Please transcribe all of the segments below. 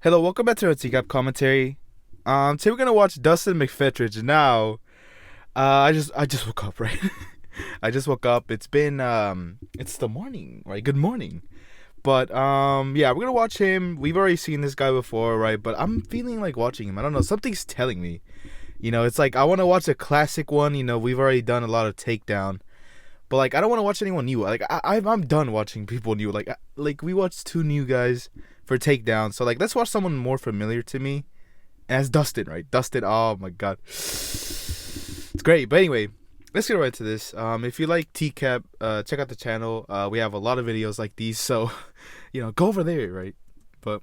Hello, welcome back to our Teacup commentary. Today we're gonna watch Dustin McPhetridge. Now, I just woke up, right? I just woke up. It's been it's the morning, right? Good morning. But yeah, we're gonna watch him. We've already seen this guy before, right? But I'm feeling like watching him. I don't know. Something's telling me. It's like I want to watch a classic one. We've already done a lot of Takedown, but like I don't want to watch anyone new. Like I'm done watching people new. Like we watched two new guys for Takedown. So like let's watch someone more familiar to me. As Dustin, right? Dustin. Oh my god, it's great. But anyway, let's get right to this. If you like TCAP, check out the channel. We have a lot of videos like these, so go over there, right? But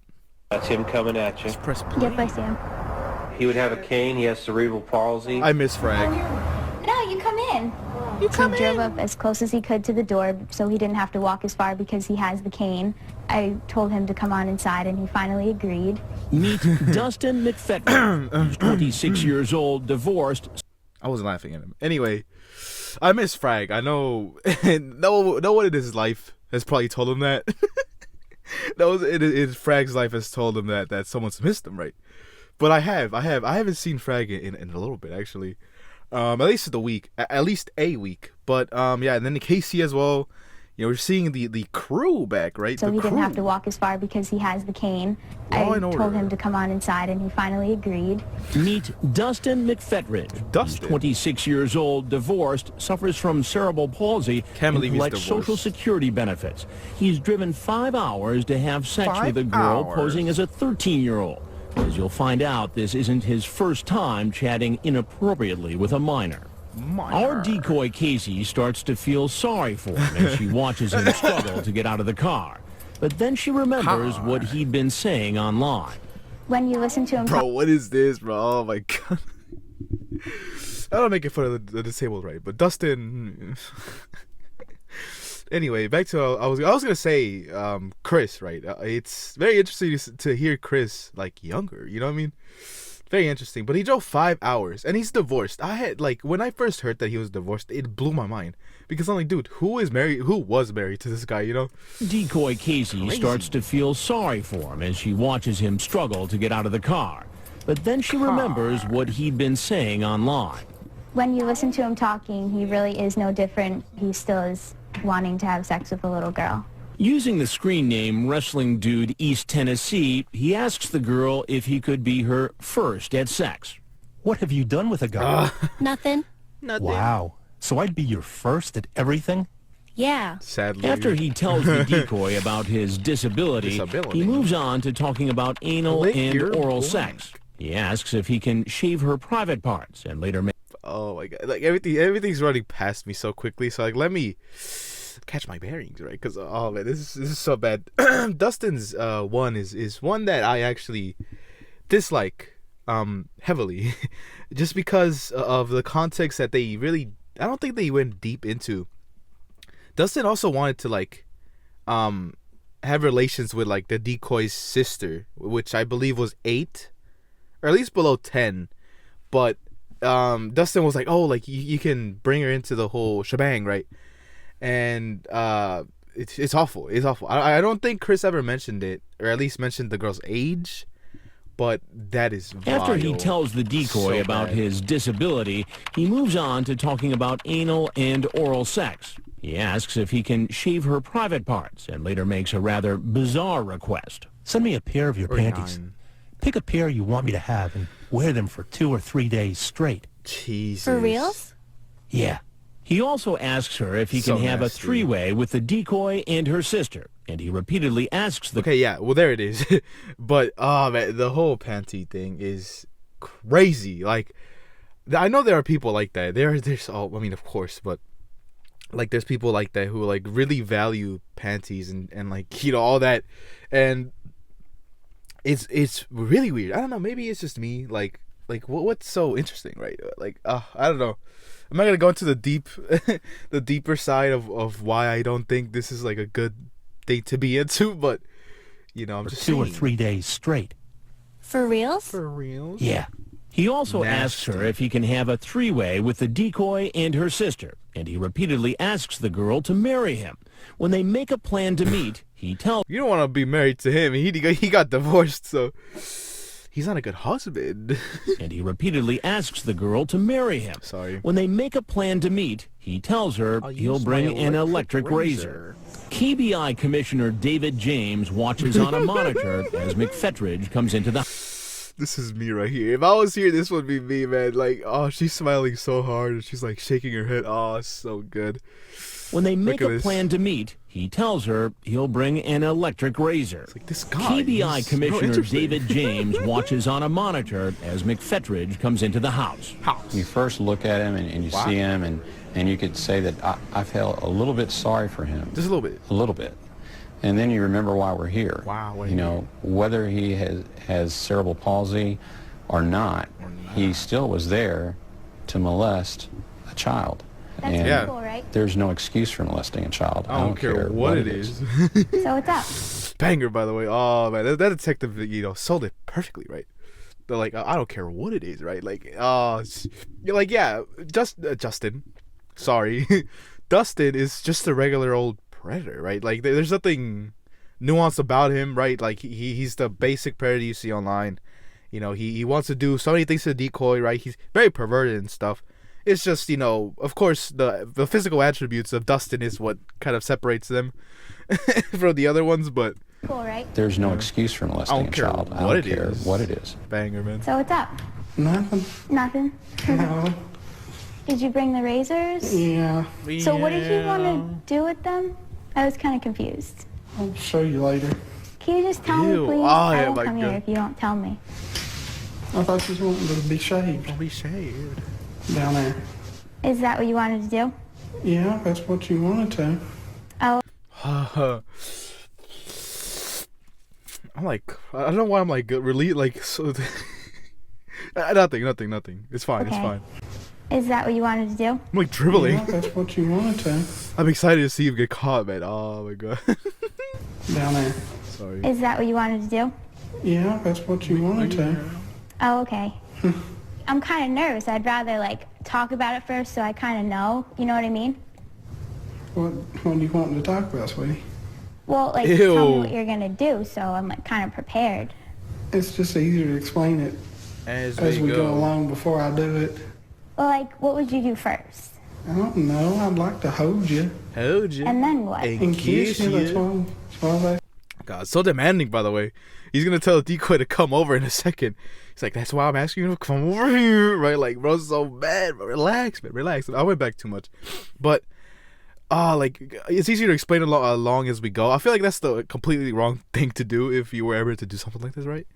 that's him coming at you. just press play. Yep, I see him. He would have a cane. He has cerebral palsy. I miss Frag. No, you come in. He drove up as close as he could to the door so he didn't have to walk as far because he has the cane. I told him to come on inside and he finally agreed. Meet Dustin McPhetridge. He's 26 years old, divorced. I wasn't laughing at him. Anyway, I miss Frag. I know no one in his life has probably told him that. Frag's life has told him that someone's missed him, right? But I haven't seen Frag in a little bit, actually. At least a week. But yeah, and then the KC as well. We're seeing the crew back, right? So he didn't have to walk as far because he has the cane. I told him to come on inside and he finally agreed. Meet Dustin McPhetridge. Dustin. He's 26 years old, divorced, suffers from cerebral palsy, Can't believe and he's collects divorced. Social Security benefits. He's driven 5 hours to have sex 5 with a girl hours? posing as a 13-year-old. As you'll find out, this isn't his first time chatting inappropriately with a minor. Our decoy Casey starts to feel sorry for him as she watches him struggle to get out of the car. But then she remembers what he'd been saying online. When you listen to him Bro, what is this, bro? Oh my god. I don't make it fun of the disabled, right? But Dustin. Anyway, back to I was gonna say Chris, right? It's very interesting to hear Chris like younger. You know what I mean? Very interesting. But he drove 5 hours and he's divorced. I had when I first heard that he was divorced, it blew my mind because I'm like, dude, who was married to this guy? Decoy Casey Crazy. starts to feel sorry for him as she watches him struggle to get out of the car. But then she remembers what he'd been saying online. when you listen to him talking, he really is no different. He still is wanting to have sex with a little girl. Using the screen name Wrestling Dude East Tennessee, he asks the girl if he could be her first at sex. What have you done with a guy? Nothing. Wow. So I'd be your first at everything? Yeah. Sadly. After he tells the decoy about his disability, he moves on to talking about anal Lick and your oral blank. sex. He asks if he can shave her private parts and later make... Oh my god! Everything's running past me so quickly. So let me catch my bearings, right? Because oh man, this is so bad. Dustin's one is one that I actually dislike heavily, just because of the context that they really. I don't think they went deep into. Dustin also wanted to have relations with the decoy's sister, which I believe was 8, or at least below 10, but. Dustin was like, oh, you can bring her into the whole shebang, right? And it's awful. It's awful. I don't think Chris ever mentioned it, or at least mentioned the girl's age, but that is vile. After he tells the decoy So about bad. his disability, he moves on to talking about anal and oral sex. He asks if he can shave her private parts and later makes a rather bizarre request. Send me a pair of your Or panties. 9. Pick a pair you want me to have and wear them for 2 or 3 days straight. Jesus. For reals? Yeah. He also asks her if he So can have a nasty. three-way with the decoy and her sister, and he repeatedly asks the Okay, yeah, well, there it is. But, oh, man, the whole panty thing is crazy. I know there are people like that. There's all, I mean, of course, but, there's people like that who, really value panties and all that. And it's really weird. I don't know, maybe it's just me. What's so interesting, right? I don't know. I'm not gonna go into the deeper side of why I don't think this is a good thing to be into, but I'm For just 2 or saying. 3 days straight. For reals? For real. Yeah. He also asks Nasty. her if he can have a three-way with the decoy and her sister, and he repeatedly asks the girl to marry him. When they make a plan to meet, he tells You don't want to be married to him. He got divorced, so he's not a good husband. and he repeatedly asks the girl to marry him. Sorry. When they make a plan to meet, he tells her I'll he'll use bring my an electric razor. KBI Commissioner David James watches on a monitor as McPhetridge comes into the This is me right here. If I was here, this would be me, man. Like, oh, she's smiling so hard, and she's like shaking her head. Oh, so good. When they make Look at a this. plan to meet, he tells her he'll bring an electric razor. Like this guy. KBI he's Commissioner interesting. David James watches on a monitor as McPhetridge comes into the house. You first look at him and you Wow. see him, and you could say that I felt a little bit sorry for him. Just a little bit. A little bit. And then you remember why we're here. Wow, why You are know, whether he has cerebral palsy or not, he still was there to molest a child. That's and Yeah. cool, right? there's no excuse for molesting a child. I don't care what it is. So what's up? Banger, by the way. Oh man, that detective, sold it perfectly, right? They're like, I don't care what it is, right? Like, you're like, yeah, Justin. Sorry, Dustin is just a regular old predator, right? Like, there's nothing nuanced about him, right? Like, he's the basic predator you see online. You know, he wants to do so many things to Decoy, right? He's very perverted and stuff. It's just, of course, the physical attributes of Dustin is what kind of separates them from the other ones, but Cool, right? There's no excuse for molesting I don't a care child. I what don't it care is. what it is. banger, man. So what's up? Nothing. Nothing. No. Did you bring the razors? Yeah. So what did you want to do with them? I was kind of confused. I'll show you later. Can you just tell Ew. me, please? Oh, I yeah, won't my come here God. if you don't tell me. I thought you was wanting to be shaved Don't be shaved. down there. Is that what you wanted to do? Yeah, that's what you wanted to. Oh, I'm like, I don't know why I'm like really like so. Nothing. It's fine. It's Okay. fine. is that what you wanted to do? I'm like dribbling. Yeah, that's what you wanted to. I'm excited to see him get caught, man. Oh my god. Down there. Sorry. Is that what you wanted to do? Yeah, that's what you wanted to. Oh, okay. I'm kind of nervous. I'd rather like talk about it first so I kind of know. You know what I mean? What do you want to talk about, sweetie? Well, like Ew. tell me what you're gonna do so I'm like kind of prepared. It's just easier to explain it As as we go along before I do it. Well, like what would you do first? I don't know. I'd like to hold you Hold you. And then what? and kiss you. That's why I was asking. God, so demanding, by the way. He's gonna tell Decoy to come over in a second. He's like, that's why I'm asking you to come over here, right? Like, bro's so bad, but relax, man, relax. I went back too much, but like it's easier to explain along as we go. I feel like that's the completely wrong thing to do if you were ever to do something like this, right?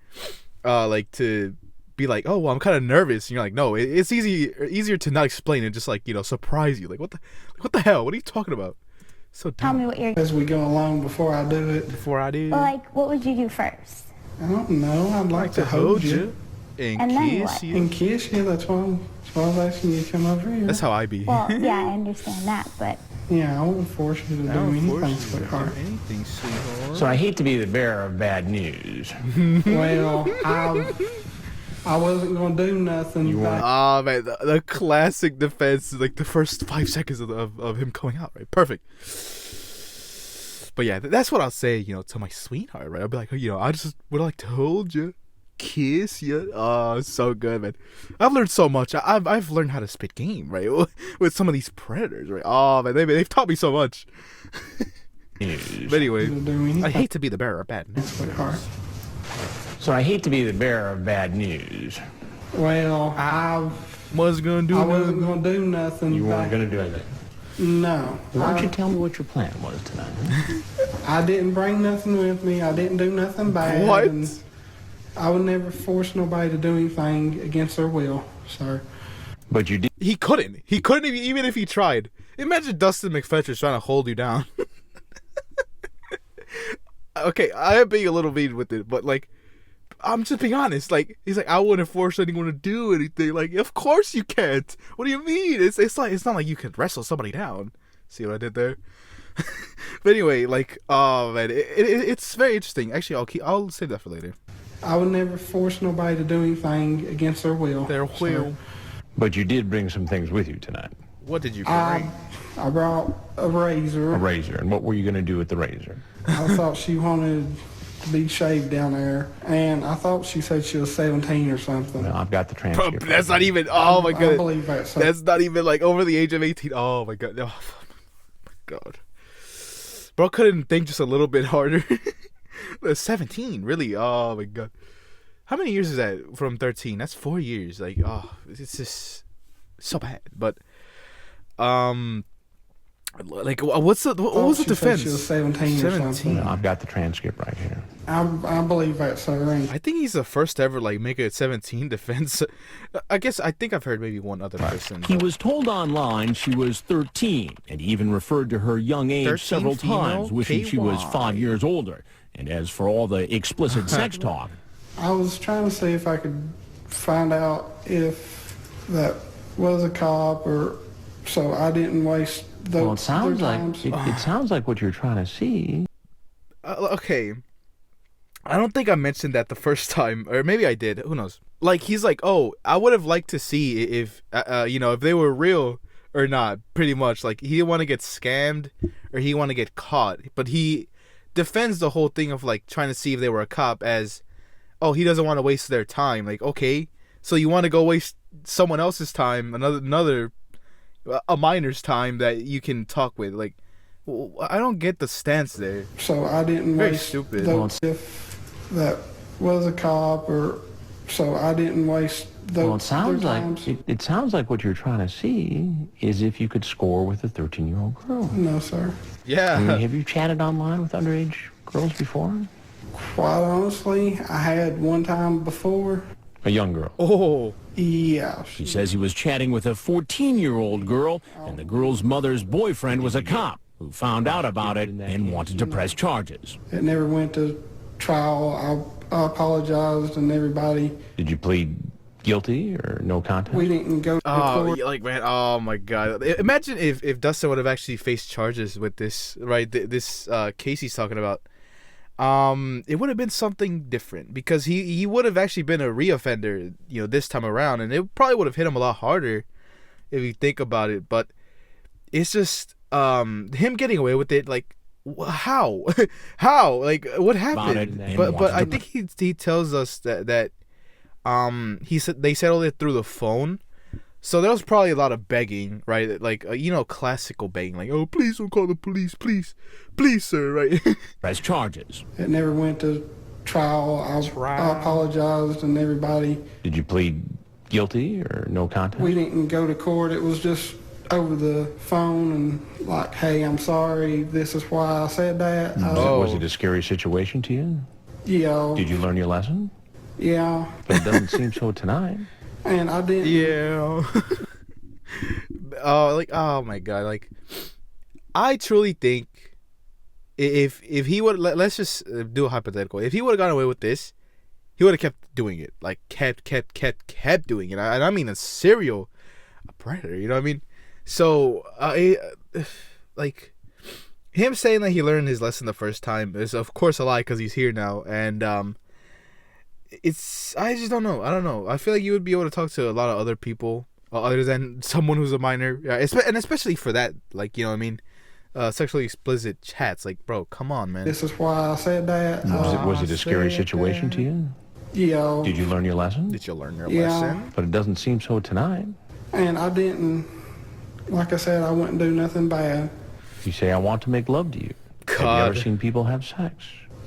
Like to be like, oh, well, I'm kind of nervous. And you're like, no, it's easier to not explain and just like surprise you. Like, what the hell? What are you talking about? So Tell dumb. me what you're. As we go along before I do it. Before I do, Well, like what would you do first? I don't know. I'd like to hold you and And then kiss what? you. and kiss you. That's why I was asking you to come over here. That's how I be. Well, yeah, I understand that, but Yeah, I won't force you to do anything, sweetheart. anything, sweetheart. So I hate to be the bearer of bad news. Well, I wasn't going to do nothing. You weren't. Ah, man, the classic defense is like the first 5 seconds of him coming out, right? Perfect. But yeah, that's what I'll say, to my sweetheart, right? I'll be like, I just would like to hold you, kiss you. Oh, so good, man. I've learned so much. I've learned how to spit game, right? With some of these predators, right? Oh, man, they've taught me so much. But anyway, To do anything, I hate to be the bearer of bad news. sweetheart. So I hate to be the bearer of bad news. Well, I Was gonna do wasn't nothing. going to do nothing. You weren't going to do anything. No. Why don't you tell me what your plan was tonight? I didn't bring nothing with me. I didn't do nothing bad. What? And I would never force nobody to do anything against their will, sir. But you did. He couldn't. He couldn't even if he tried. Imagine Dustin McPhetridge trying to hold you down. Okay, I am being a little mean with it, but like, I'm just being honest. Like, he's like, I wouldn't force anyone to do anything. Like, of course you can't. What do you mean? It's not like you can wrestle somebody down. See what I did there? But anyway, like, oh man, it's very interesting. Actually, I'll save that for later. I would never force nobody to do anything against their will. Their will. But you did bring some things with you tonight. What did you bring? I brought a razor. A razor. And what were you going to do with the razor? I thought she wanted to be shaved down there, and I thought she said she was 17 or something. Well, I've got the Bro, transcript. that's not even. Oh my I god. believe that. So. That's not even like over the age of 18. Oh my god. Oh my god. Bro couldn't think just a little bit harder. 17, really? Oh my god. How many years is that from 13? That's 4 years. Like, oh, it's just so bad. But, like, what was the defense? She was 17 or something. Well, I've got the transcript right here. I believe that, sir. I think he's the first to ever like make a 17 defense. I think I've heard maybe one other person. He was told online she was 13 and even referred to her young age 13 several female times, wishing she was KY. 5 years older. And as for all the explicit sex talk, I was trying to see if I could find out if that was a cop, or so I didn't waste those. Well, it sounds like times. it sounds like what you're trying to see. Okay. I don't think I mentioned that the first time, or maybe I did. Who knows? Like, he's like, oh, I would have liked to see if, if they were real or not, pretty much. Like, he didn't want to get scammed or he want to get caught. But he defends the whole thing of, like, trying to see if they were a cop as, oh, he doesn't want to waste their time. Like, okay, so you want to go waste someone else's time, a minor's time that you can talk with. Like, I don't get the stance there. So I didn't Very waste stupid. those if that was a cop, or so I didn't waste those. Well, it sounds their like times. it sounds like what you're trying to see is if you could score with a 13-year-old girl. No, sir. Yeah. I mean, have you chatted online with underage girls before? Quite honestly, I had one time before. A young girl. Oh. Yeah. he says he was chatting with a 14-year-old girl, and the girl's mother's boyfriend was a cop who found out about it and wanted to press charges. It never went to trial. I apologized, and everybody. Did you plead guilty or no contest? We didn't go to Oh, court. yeah, like, man, oh my god. Imagine if Dustin would have actually faced charges with this, right? This case he's talking about. It would have been something different because he would have actually been a reoffender, this time around, and it probably would have hit him a lot harder if you think about it. But it's just him getting away with it, like, how like, what happened? But I think he tells us that he said they settled it through the phone. So there was probably a lot of begging, right? Like, classical begging, like, oh, please don't call the police, please, sir, right? Press charges. It never went to trial. I apologized, and everybody. Did you plead guilty or no contest? We didn't go to court. It was just over the phone and like, hey, I'm sorry. This is why I said that. Was it a scary situation to you? Yeah. Did you learn your lesson? Yeah. But it doesn't seem so tonight. And I didn't. Yeah. Oh my god, like, I truly think if he would, let's just do a hypothetical. If he would have gotten away with this, he would have kept doing it, like kept doing it. And I mean a serial predator, you know what I mean? So like, him saying that he learned his lesson the first time is of course a lie because he's here now, and I just don't know. I don't know. I feel like you would be able to talk to a lot of other people other than someone who's a minor, and especially for that, like, you know what I mean, sexually explicit chats. Like, bro, come on, man. This is why I said that. Was it a scary situation to you? Yeah. Did you learn your lesson? Did you learn your Yeah. lesson? But it doesn't seem so tonight. And I didn't. Like I said, I wouldn't do nothing bad. You say, I want to make love to you. Have you God. ever seen people have sex?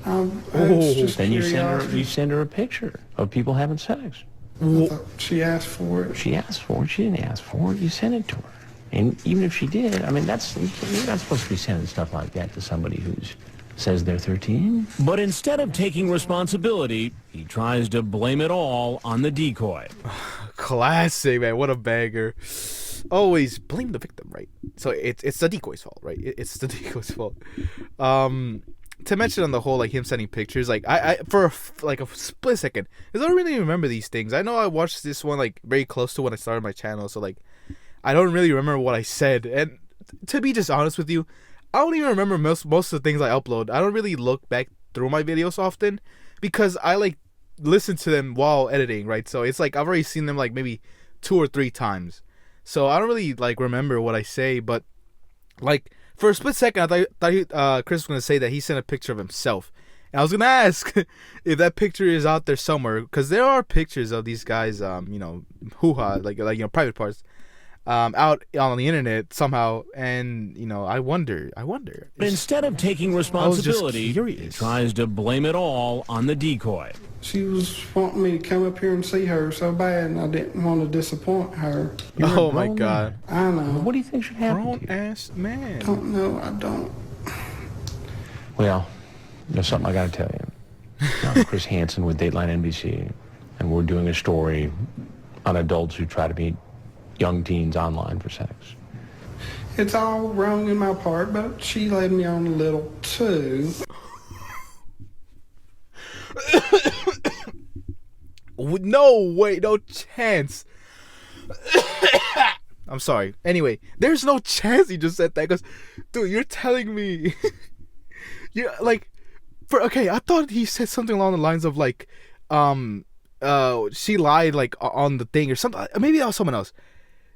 It's just Then you curiosity. send her a picture of people having sex. I thought she asked for it. She asked for it. She didn't ask for it. You sent it to her. And even if she did, I mean, you're not supposed to be sending stuff like that to somebody who says they're 13. But instead of taking responsibility, he tries to blame it all on the decoy. Classic, man. What a banger. Always blame the victim, right? So it's the decoy's fault, right? It's the decoy's fault. To mention on the whole, like, him sending pictures, like, I for a split second, because I don't really remember these things. I know I watched this one, like, very close to when I started my channel, so, like, I don't really remember what I said. And to be just honest with you, I don't even remember most of the things I upload. I don't really look back through my videos often because I, like, listen to them while editing, right? So it's like I've already seen them like maybe 2 or 3 times. So I don't really like remember what I say, but like for a split second I thought Chris was gonna say that he sent a picture of himself. And I was gonna ask if that picture is out there somewhere, because there are pictures of these guys, hoo-ha, like private parts, out on the internet somehow, and I wonder. But instead of taking responsibility, he tries to blame it all on the decoy. She was wanting me to come up here and see her so bad, and I didn't want to disappoint her. Oh my God! I know. What do you think should happen? Grown-ass man. Don't know. I don't. Well, there's something I got to tell you. I'm Chris Hansen with Dateline NBC, and we're doing a story on adults who try to meet young teens online for sex. It's all wrong in my part, but she led me on a little too. No way, no chance. I'm sorry. Anyway, there's no chance he just said that, because, dude, you're telling me, I thought he said something along the lines of like, she lied like on the thing or something. Maybe that was someone else.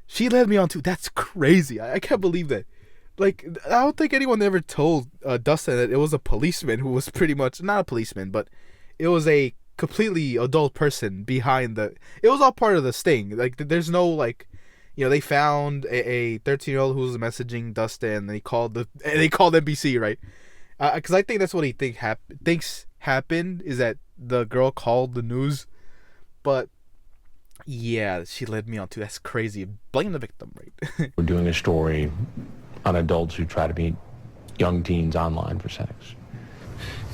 She led me on too. That's crazy. I can't believe that. Like, I don't think anyone ever told Dustin that it was a policeman who was pretty much not a policeman, but it was a completely adult person behind it was all part of the sting. Like, there's no like, they found a 13-year-old who was messaging Dustin, and they called NBC, right? Because I think that's what he thinks happened, is that the girl called the news. But yeah, she led me on to. That's crazy. Blame the victim, right? We're doing a story on adults who try to meet young teens online for sex.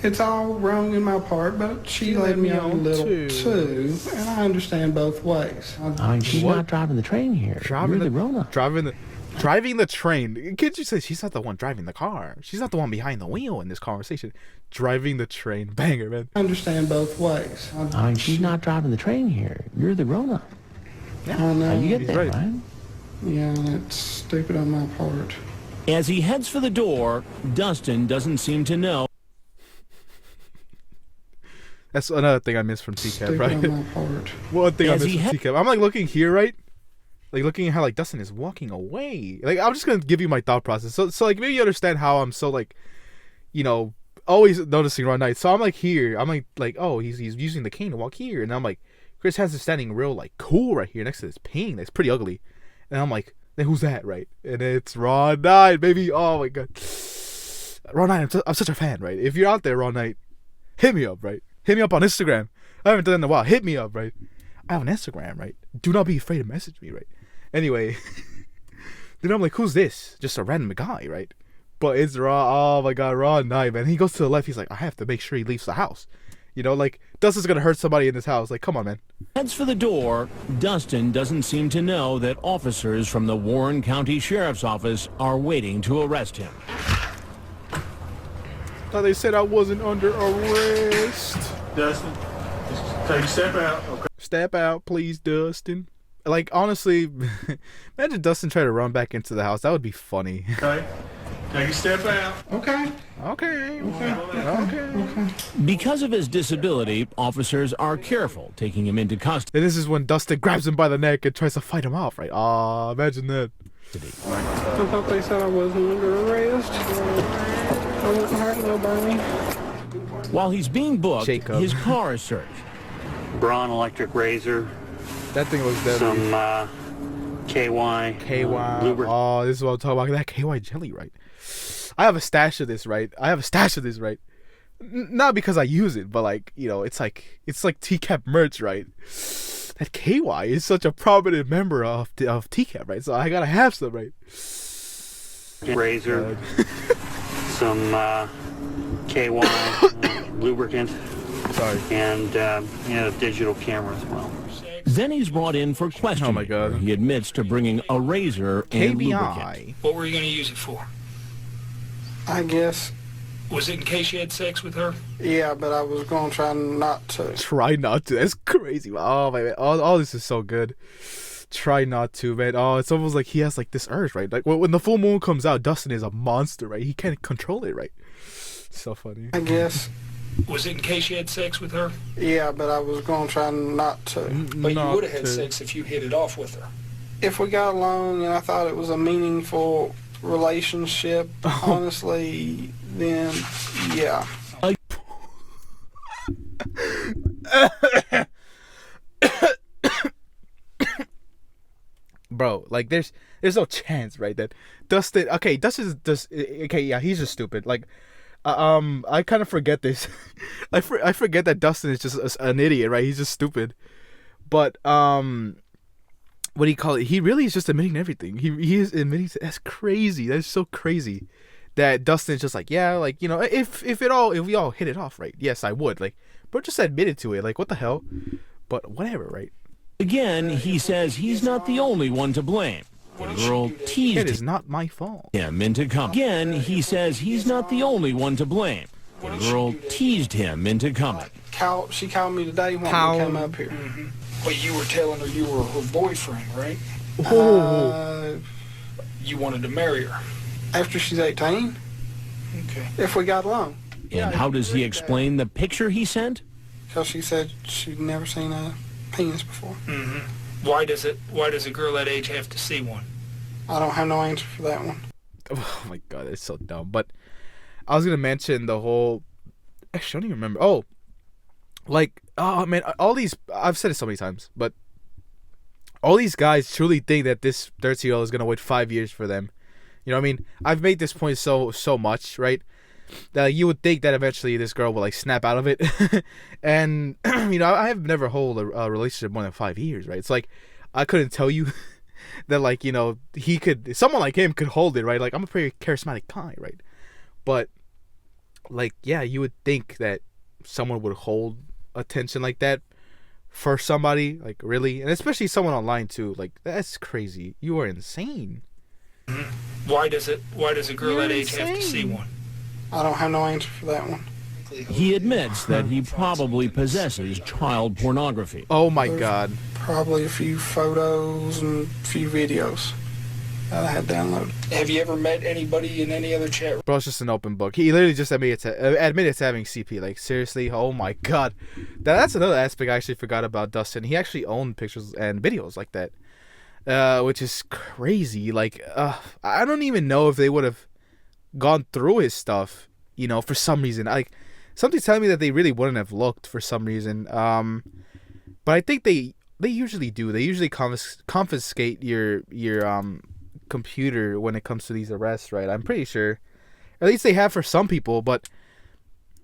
It's all wrong in my part, but she led me on a little too, and I understand both ways. She's not driving the train here. You're the grown-up. Driving the train. Can't you say she's not the one driving the car? She's not the one behind the wheel in this conversation. Driving the train. Banger, man. I understand both ways. She's not driving the train here. You're the grown-up. Yeah, I know. You get that, right? Yeah, that's stupid on my part. As he heads for the door, Dustin doesn't seem to know. That's another thing I missed from TCAP, right? On my part. One thing I missed from TCAP. I'm like looking here, right? Like looking at how like Dustin is walking away. Like, I'm just gonna give you my thought process. So like maybe you understand how I'm so like, always noticing wrong night. So I'm like here. I'm like oh, he's using the cane to walk here, and I'm like, Chris Hansen standing real like cool right here next to this painting that's pretty ugly, and I'm like, then who's that, right? And it's Raw Knight, baby. Oh my God, Raw Knight. I'm such a fan, right? If you're out there, Raw Knight, hit me up, right? Hit me up on Instagram. I haven't done it in a while. Hit me up, right? I have an Instagram, right? Do not be afraid to message me, right? Anyway, then I'm like, who's this? Just a random guy, right? But it's Raw. Oh my God, Raw Knight, man. He goes to the left. He's like, I have to make sure he leaves the house. Like, Dustin's gonna hurt somebody in this house. Like, come on, man. Heads for the door, Dustin doesn't seem to know that officers from the Warren County Sheriff's Office are waiting to arrest him. Thought they said I wasn't under arrest. Dustin, just take a step out. Okay. Step out, please, Dustin. Like, honestly, imagine Dustin try to run back into the house. That would be funny. Okay. Take a step out. Okay. Because of his disability, officers are careful taking him into custody. And this is when Dustin grabs him by the neck and tries to fight him off, right? Ah, imagine that. I thought they said I wasn't under arrest. I wouldn't hurt nobody. While he's being booked, Jacob. his car is searched. Braun electric razor. That thing was deadly. Some KY. KY. Lubricant. Oh, this is what I'm talking about. That KY jelly, right? I have a stash of this, right? Not because I use it, but like, it's like TCAP merch, right? That KY is such a prominent member of TCAP, right? So I gotta have some, right? Razor. Some KY lubricant. Sorry. And digital camera as well. Then he's brought in for questioning. Oh my God. He admits to bringing a razor and lubricant. KBI. What were you going to use it for? I guess. Was it in case you had sex with her? Yeah, but I was going to try not to. Try not to. That's crazy. Oh my man. All this is so good. Try not to, man. Oh, it's almost like he has like this urge, right? Like when the full moon comes out, Dustin is a monster, right? He can't control it, right? So funny. I guess Was it in case you had sex with her? Yeah, but I was going to try not to. But you Not would have had to. sex if you hit it off with her. If we got along and I thought it was a meaningful relationship, honestly, then yeah. Bro, like there's no chance, right? That Dustin. Okay, Dustin's just okay. Yeah, he's just stupid. Like, I kind of forget this. I forget that Dustin is just an idiot, right? He's just stupid. But what do you call it? He really is just admitting everything. He is admitting. That's crazy. That's so crazy. That Dustin's just like, yeah, like, you know, if we all hit it off, right? Yes, I would. Like, bro, just admitted to it. Like, what the hell? But whatever, right? Again, he says he's not the only one to blame. The girl It teased is not my fault. him into coming. Again, he says he's not the only one to blame. The girl teased him into coming. She called me today when we came up here. But you were telling her you were her boyfriend, right? You wanted to marry her. After she's 18, Okay. if we got along. And how does he explain the picture he sent? Because she said she'd never seen a penis before. Why does a girl that age have to see one? I don't have no answer for that one. Oh my god, it's so dumb. But I was gonna mention the whole. Actually, I don't even remember. Oh, like, oh man, all these. I've said it so many times, but all these guys truly think that this 30-year-old is gonna wait 5 years for them. You know what I mean? I've made this point so much, right? That you would think that eventually this girl will like snap out of it, and you know, I have never held a relationship more than 5 years, right? It's like I couldn't tell you that, like, you know, someone like him could hold it, right? Like, I'm a pretty charismatic guy, right? But like, yeah, you would think that someone would hold attention like that for somebody, like, really, and especially someone online too. Like, that's crazy. You are insane. Why does a girl that age have to see one? I don't have no answer for that one. He admits that he probably possesses child pornography. Oh my god. Probably a few photos and a few videos that I had downloaded. Have you ever met anybody in any other chat room? Bro, it's just an open book. He literally just admitted to having CP. Like, seriously? Oh my god. That's another aspect I actually forgot about Dustin. He actually owned pictures and videos like that. Which is crazy. Like, I don't even know if they would have gone through his stuff, you know, for some reason. Like, something's telling me that they really wouldn't have looked for some reason. But I think they usually do. They usually confiscate your computer when it comes to these arrests, right? I'm pretty sure. At least they have for some people, but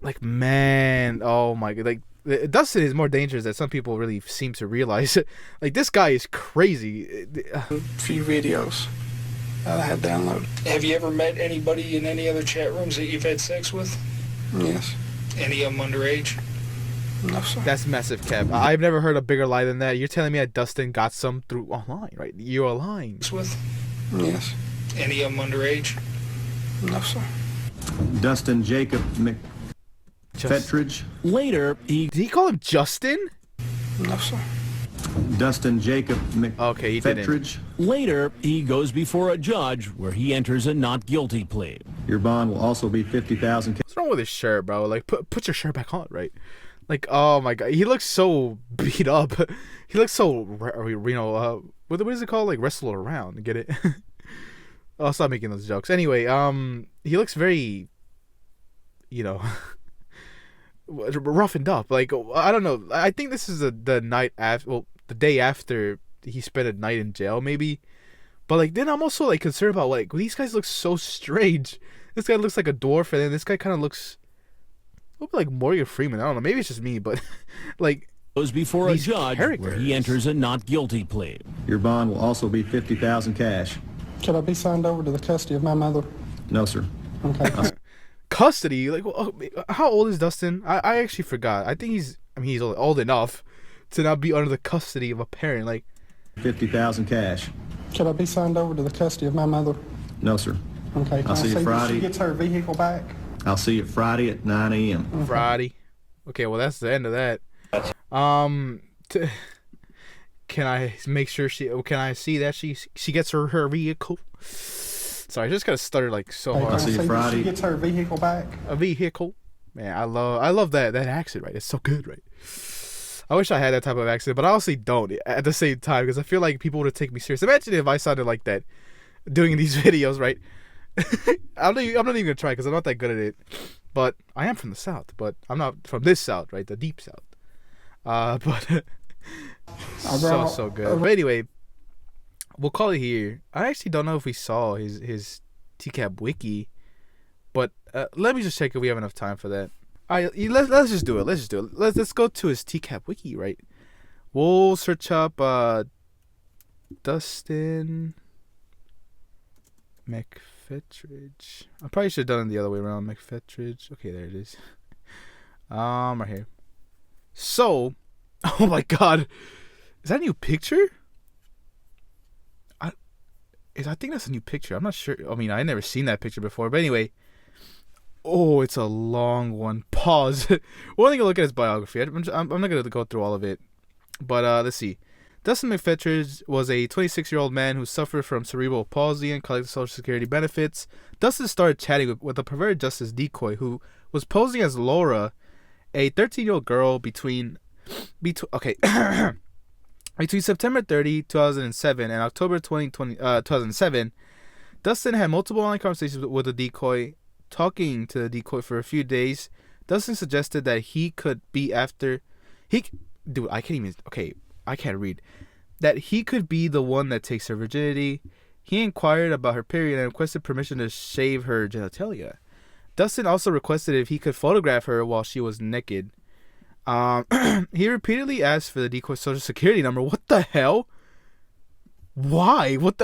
like, man, oh my god, like, Dustin is more dangerous than some people really seem to realize. Like, this guy is crazy. A few videos that I had downloaded. Have you ever met anybody in any other chat rooms that you've had sex with? Yes. Any of them underage? No, sir. That's massive, Kev. I've never heard a bigger lie than that. You're telling me that Dustin got some through online, right? You're lying. With? Yes. Any of them underage? No, sir. Dustin Jacob McPhetridge. Later, Did he call him Justin? No, sir. Dustin Jacob Okay, he didn't. McPhetridge. later, he goes before a judge where he enters a not guilty plea. Your bond will also be $50,000. What's wrong with his shirt, bro? Like, put your shirt back on, right? Like, oh my god, he looks so beat up. He looks so, you know, what is it called? Like, wrestle around. Get it? I'll stop making those jokes. Anyway, he looks very, you know, roughened up. Like, I don't know. I think this is the night after, well, the day after he spent a night in jail, maybe. But like, then I'm also like concerned about, like, these guys look so strange. This guy looks like a dwarf, and then this guy kind of looks a little bit like Morgan Freeman. I don't know. Maybe it's just me, but like, Goes before a these judge where he enters a not guilty plea. Your bond will also be $50,000 cash. Could I be signed over to the custody of my mother? No, sir. Okay. Custody? Like, how old is Dustin? I actually forgot. I think he's old enough to not be under the custody of a parent. Like, $50,000 cash. Could I be signed over to the custody of my mother? No, sir. Okay. I'll see you Friday. She gets her vehicle back? I'll see you Friday at 9 a.m. Friday. Okay, well, that's the end of that. Can I make sure can I see that she gets her vehicle? Sorry, I just got to stutter like so hard. I'll see you Friday. She gets her vehicle back? A vehicle? Man, I love that accent, right? It's so good, right? I wish I had that type of accent, but I honestly don't at the same time because I feel like people would take me serious. Imagine if I sounded like that doing these videos, right? I'm not even gonna try because I'm not that good at it. But I am from the South, but I'm not from this South, right? The deep South. But so good. But anyway, we'll call it here. I actually don't know if we saw his TCAP wiki, but let me just check if we have enough time for that. All right, let's just do it. Let's go to his TCAP wiki, right? We'll search up Dustin McPhetridge. I probably should have done it the other way around. McPhetridge. Okay, there it is. Right here. So, oh my God, is that a new picture? I think that's a new picture. I'm not sure. I mean, I never seen that picture before. But anyway, oh, it's a long one. Pause. We're only gonna look at his biography. I'm not gonna go through all of it. But let's see. Dustin McPhetridge was a 26-year-old man who suffered from cerebral palsy and collected Social Security benefits. Dustin started chatting with a perverted Justice Decoy, who was posing as Laura, a 13-year-old girl between September 30, 2007 and October 2007. Dustin had multiple online conversations with the Decoy. Talking to the Decoy for a few days, Dustin suggested that he could be after... I can't read. That he could be the one that takes her virginity. He inquired about her period and requested permission to shave her genitalia. Dustin also requested if he could photograph her while she was naked. He repeatedly asked for the Decoy's Social Security number. What the hell? Why? What?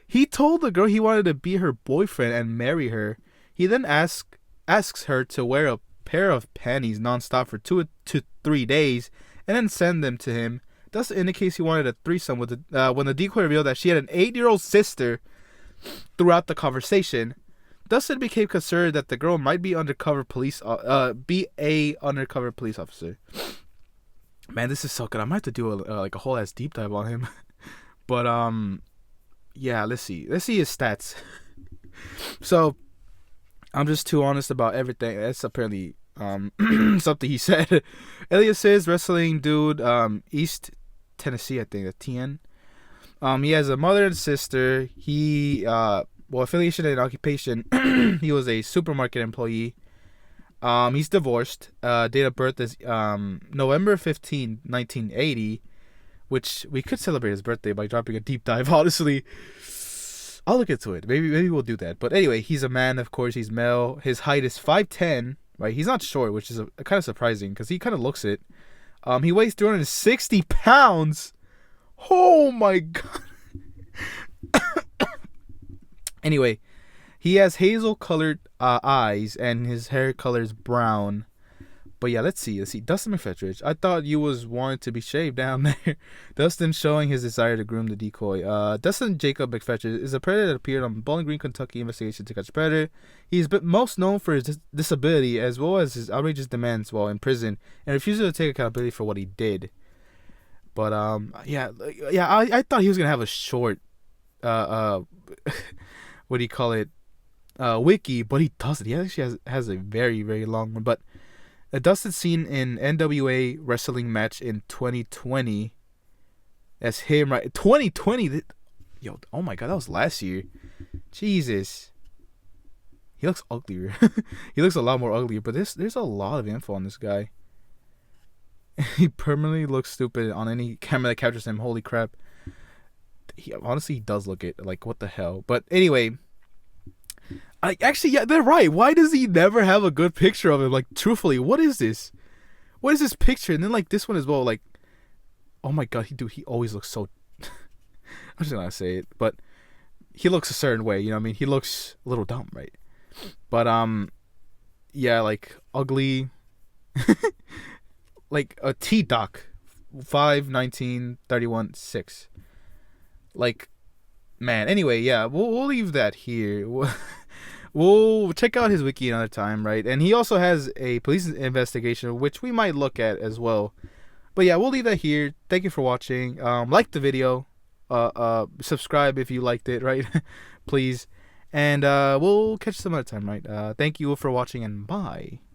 He told the girl he wanted to be her boyfriend and marry her. He then asks her to wear a pair of panties nonstop for 2 to 3 days and then send them to him. Dustin indicates he wanted a threesome with when the Decoy revealed that she had an 8-year-old sister. Throughout the conversation, Dustin became concerned that the girl might be a undercover police officer. Man, this is so good. I might have to do a whole ass deep dive on him. But yeah, let's see his stats. So I'm just too honest about everything. That's apparently something he said. Elias is wrestling dude, East Tennessee, I think, the TN. He has a mother and sister. He affiliation and occupation. He was a supermarket employee. He's divorced. Date of birth is November 15, 1980, which we could celebrate his birthday by dropping a deep dive, honestly. I'll look into it. Maybe we'll do that. But anyway, he's a man, of course. He's male. His height is 5'10", right? He's not short, which is kind of surprising because he kind of looks it. He weighs 360 pounds. Oh my God. Anyway, he has hazel-colored eyes and his hair color is brown. But yeah, let's see. Dustin McPhetridge. I thought you was wanted to be shaved down there. Dustin showing his desire to groom the Decoy. Dustin Jacob McPhetridge is a predator that appeared on Bowling Green, Kentucky investigation to catch a predator. He's most known for his disability as well as his outrageous demands while in prison and refusal to take accountability for what he did. But I thought he was gonna have a short what do you call it, wiki, but he doesn't. He actually has a very, very long one. But Dustin seen in NWA wrestling match in 2020. That's him, right? 2020. Yo, oh my God, that was last year. Jesus, he looks uglier. He looks a lot more uglier. But there's a lot of info on this guy. He permanently looks stupid on any camera that captures him. Holy crap. He honestly does look it. Like, what the hell? But anyway, yeah, they're right. Why does he never have a good picture of him? Like, truthfully, what is this? What is this picture? And then, like, this one as well. Like, oh my God, he always looks so... I'm just gonna say it. But he looks a certain way, you know what I mean? He looks a little dumb, right? But, yeah, like, ugly... like a T-Doc, 5/19/31/6. Like, man. Anyway, yeah, we'll leave that here. We'll check out his wiki another time, right? And he also has a police investigation, which we might look at as well. But yeah, we'll leave that here. Thank you for watching. Like the video. Subscribe if you liked it, right? Please. And we'll catch you some other time, right? Thank you for watching, and bye.